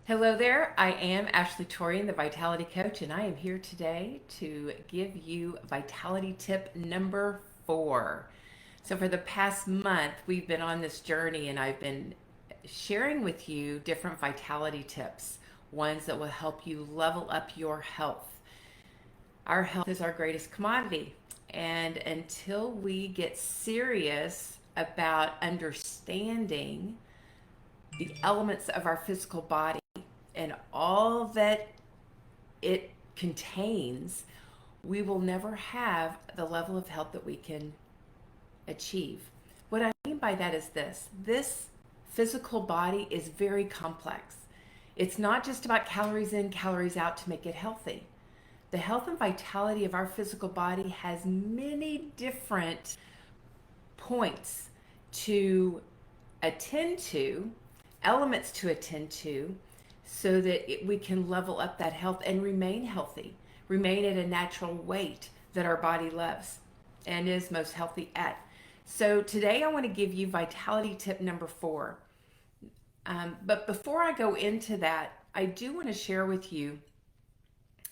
Hello there. I am Ashley Torian, the Vitality Coach, and I am here today to give you Vitality tip number 4. So, for the past month, we've been on this journey, and I've been sharing with you different vitality tips, ones that will help you level up your health. Our health is our greatest commodity, and until we get serious about understanding the elements of our physical body and all that it contains, we will never have the level of health that we can achieve. What I mean by that is this physical body is very complex. It's not just about calories in, calories out to make it healthy. The health and vitality of our physical body has many different points to attend to, elements to attend to, so that we can level up that health and remain healthy, remain at a natural weight that our body loves and is most healthy at. So today I want to give you vitality tip number 4. But before I go into that, I do want to share with you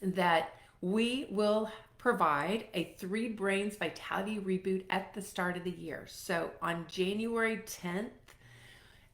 that we will provide a 3 Brains Vitality Reboot at the start of the year. So on January 10th,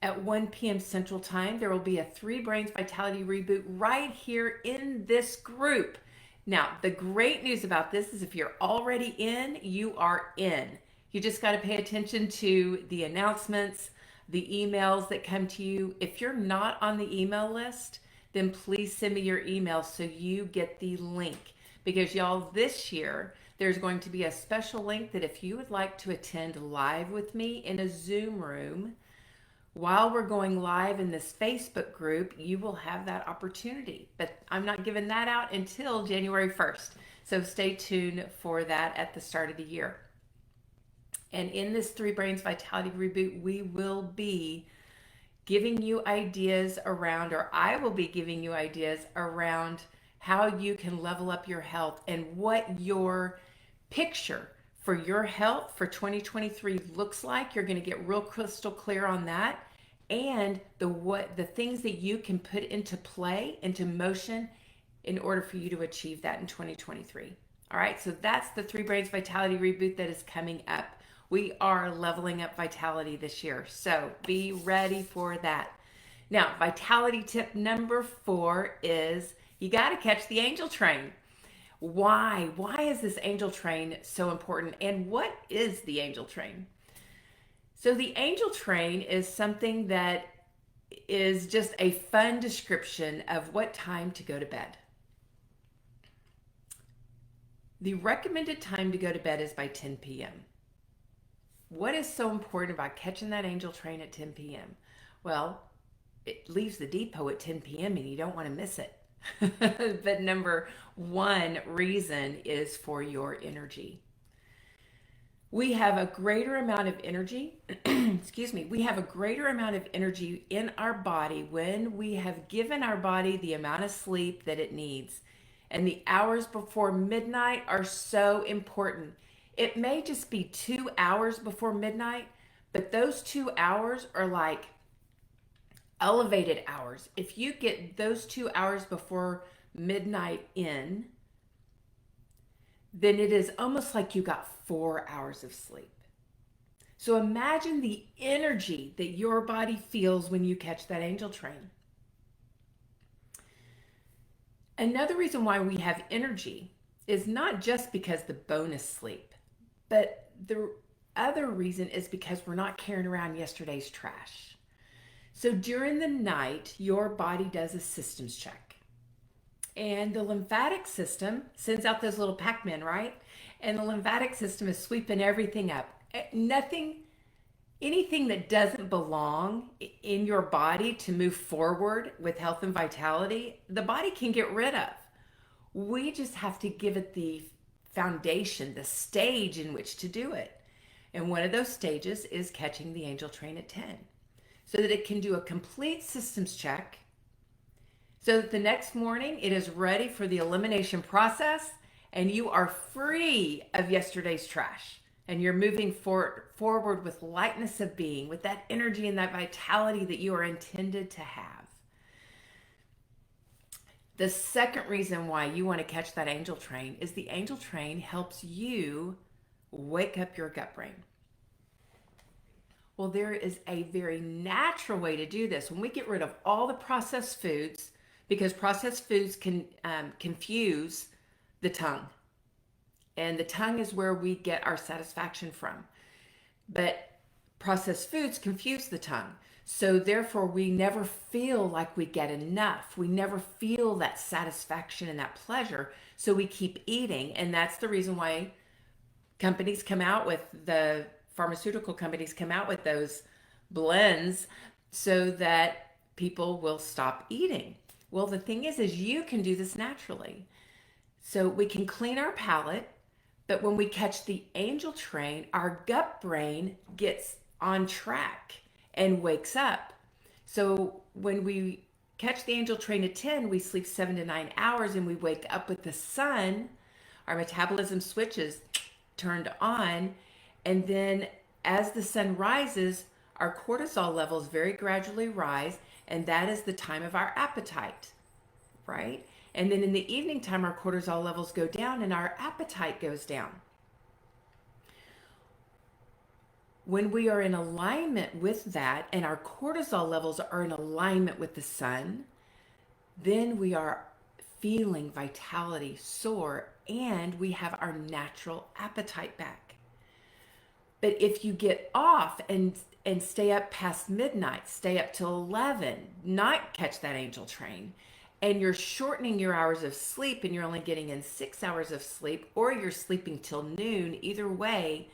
at 1 p.m. Central Time, there will be a 3 Brains Vitality Reboot right here in this group. Now, the great news about this is if you're already in, you are in. You just got to pay attention to the announcements, the emails that come to you. If you're not on the email list, then please send me your email so you get the link. Because y'all, this year, there's going to be a special link that if you would like to attend live with me in a Zoom room, while we're going live in this Facebook group, you will have that opportunity. But I'm not giving that out until January 1st. So stay tuned for that at the start of the year. And in this 3 Brains Vitality Reboot, we will be giving you ideas around, or I will be giving you ideas around how you can level up your health and what your picture for your health for 2023 looks like. You're going to get real crystal clear on that, and the things that you can put into play, into motion, in order for you to achieve that in 2023. All right, so that's the 3 Brains Vitality Reboot that is coming up. We are leveling up vitality this year, so be ready for that. Now, vitality tip number 4 is you got to catch the angel train. Why? Why is this angel train so important? And what is the angel train? So, the angel train is something that is just a fun description of what time to go to bed. The recommended time to go to bed is by 10 p.m. What is so important about catching that angel train at 10 p.m.? Well, it leaves the depot at 10 p.m. and you don't want to miss it. But number 1 reason is for your energy. We have a greater amount of energy, excuse me, we have a greater amount of energy in our body when we have given our body the amount of sleep that it needs. And the hours before midnight are so important. It may just be 2 hours before midnight, but those 2 hours are like elevated hours. If you get those 2 hours before midnight in, then it is almost like you got 4 hours of sleep. So imagine the energy that your body feels when you catch that angel train. Another reason why we have energy is not just because the bonus sleep, but the other reason is because we're not carrying around yesterday's trash. So during the night, your body does a systems check. And the lymphatic system sends out those little Pac-Men, right? And the lymphatic system is sweeping everything up. Anything that doesn't belong in your body to move forward with health and vitality, the body can get rid of. We just have to give it the foundation, the stage in which to do it. And one of those stages is catching the angel train at 10, so that it can do a complete systems check, so that the next morning it is ready for the elimination process and you are free of yesterday's trash. And you're moving forward with lightness of being, with that energy and that vitality that you are intended to have. The second reason why you want to catch that angel train is the angel train helps you wake up your gut brain. Well, there is a very natural way to do this. When we get rid of all the processed foods, because processed foods can confuse the tongue, and the tongue is where we get our satisfaction from. But processed foods confuse the tongue. So therefore, we never feel like we get enough. We never feel that satisfaction and that pleasure. So we keep eating. And that's the reason why companies come out with the pharmaceutical companies come out with those blends so that people will stop eating. Well, the thing is you can do this naturally. So we can clean our palate, but when we catch the angel train, our gut brain gets on track and wakes up. So when we catch the angel train at 10, we sleep 7 to 9 hours and we wake up with the sun. Our metabolism switches turned on, and then as the sun rises, our cortisol levels very gradually rise, and that is the time of our appetite, right? And then in the evening time, our cortisol levels go down and our appetite goes down. When we are in alignment with that and our cortisol levels are in alignment with the sun, then we are feeling vitality soar and we have our natural appetite back. But if you get off and stay up past midnight, stay up till 11, not catch that angel train, and you're shortening your hours of sleep and you're only getting in 6 hours of sleep, or you're sleeping till noon, either way,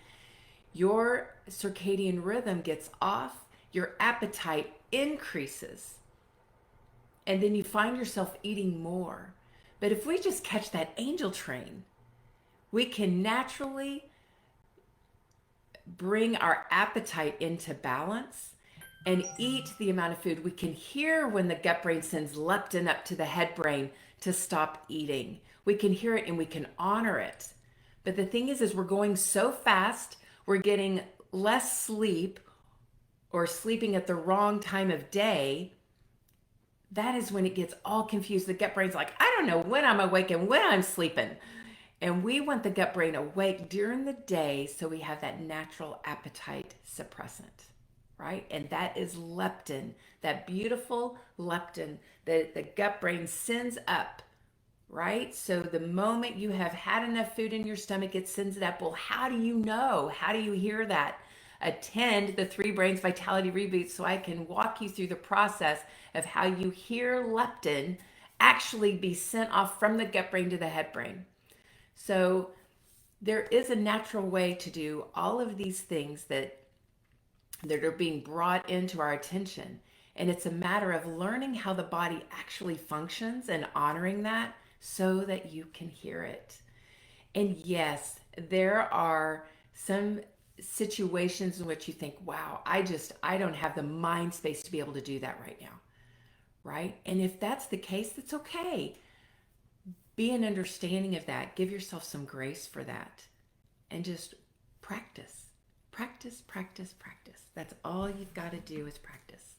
your circadian rhythm gets off, your appetite increases, and then you find yourself eating more. But if we just catch that angel train, we can naturally bring our appetite into balance and eat the amount of food. We can hear when the gut brain sends leptin up to the head brain to stop eating. We can hear it and we can honor it. But the thing is we're going so fast, we're getting less sleep or sleeping at the wrong time of day. That is when it gets all confused. The gut brain's like, I don't know when I'm awake and when I'm sleeping. And we want the gut brain awake during the day so we have that natural appetite suppressant, right? And that is leptin, that beautiful leptin that the gut brain sends up, right? So the moment you have had enough food in your stomach, it sends it up. Well, how do you know? How do you hear that? Attend the Three Brains Vitality Reboot so I can walk you through the process of how you hear leptin actually be sent off from the gut brain to the head brain. So there is a natural way to do all of these things that are being brought into our attention. And it's a matter of learning how the body actually functions and honoring that so that you can hear it. And yes, there are some situations in which you think, wow, I don't have the mind space to be able to do that right now, right? And if that's the case, that's okay. Be an understanding of that. Give yourself some grace for that. And just practice. Practice, practice, practice. That's all you've got to do is practice.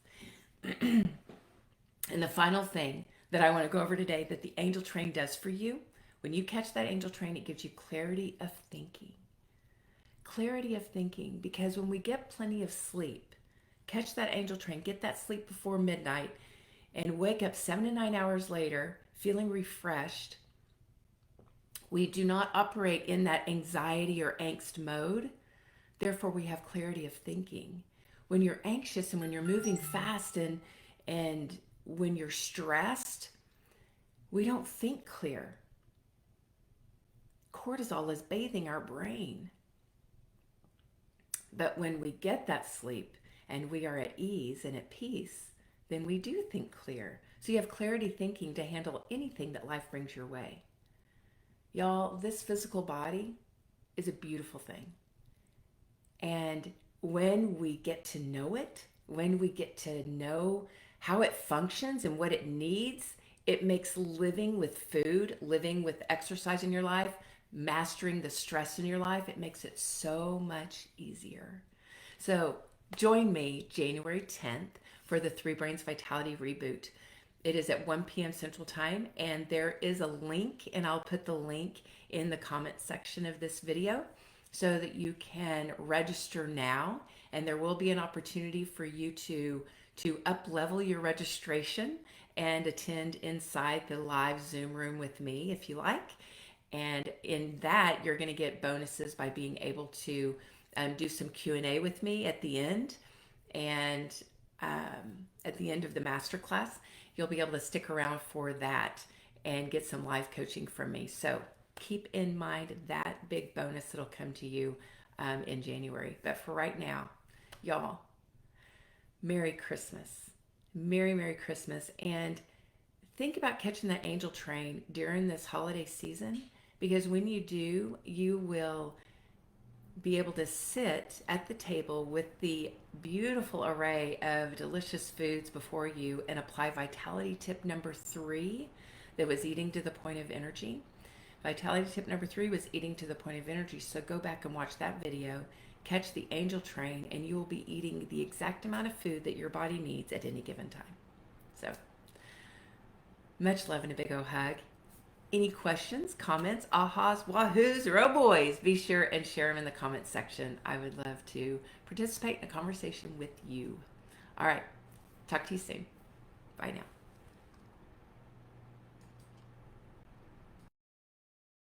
And the final thing that I want to go over today that the angel train does for you, when you catch that angel train, it gives you clarity of thinking. Clarity of thinking, because when we get plenty of sleep, catch that angel train, get that sleep before midnight, and wake up 7 to 9 hours later feeling refreshed, we do not operate in that anxiety or angst mode. Therefore, we have clarity of thinking. When you're anxious and when you're moving fast and when you're stressed, we don't think clear. Cortisol is bathing our brain. But when we get that sleep and we are at ease and at peace, then we do think clear. So you have clarity thinking to handle anything that life brings your way. Y'all, this physical body is a beautiful thing. And when we get to know it, when we get to know how it functions and what it needs, it makes living with food, living with exercise in your life, mastering the stress in your life, it makes it so much easier. So join me January 10th for the Three Brains Vitality Reboot. It is at 1 p.m. Central Time, and there is a link, and I'll put the link in the comment section of this video so that you can register now. And there will be an opportunity for you to up level your registration and attend inside the live Zoom room with me if you like. And in that, you're going to get bonuses by being able to do some Q&A with me at the end. And at the end of the masterclass, you'll be able to stick around for that and get some live coaching from me. So keep in mind that big bonus that'll come to you in January. But for right now, y'all, Merry Christmas. Merry Christmas. And think about catching that angel train during this holiday season, because when you do, you will be able to sit at the table with the beautiful array of delicious foods before you and apply vitality tip number 3, that was eating to the point of energy. Vitality tip number 3 was eating to the point of energy. So go back and watch that video, catch the angel train, and you will be eating the exact amount of food that your body needs at any given time. So much love and a big old hug. Any questions, comments, ahas, wahoos, or oh boys, be sure and share them in the comments section. I would love to participate in a conversation with you. All right. Talk to you soon. Bye now.